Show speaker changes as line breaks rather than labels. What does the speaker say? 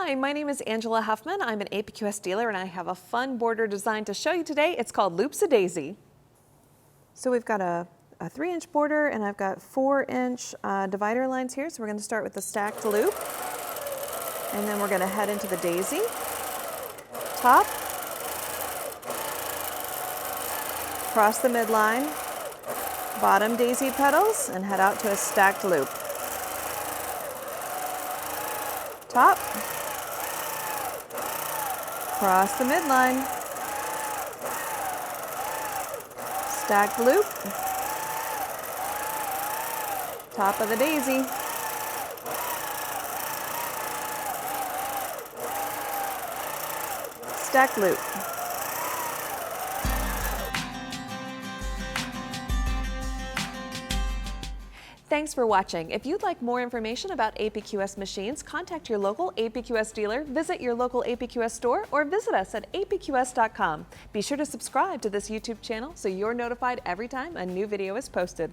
Hi, my name is Angela Huffman. I'm an APQS dealer and I have a fun border design to show you today. It's called Loops-A-Daisy. So we've got a 3-inch border and I've got 4-inch divider lines here. So we're going to start with the stacked loop and then we're going to head into the daisy. Top, cross the midline, bottom daisy petals and head out to a stacked loop. Top, cross the midline, stacked loop, top of the daisy, stacked loop. Thanks for watching. If you'd like more information about APQS machines, contact your local APQS dealer, visit your local APQS store, or visit us at apqs.com. Be sure to subscribe to this YouTube channel so you're notified every time a new video is posted.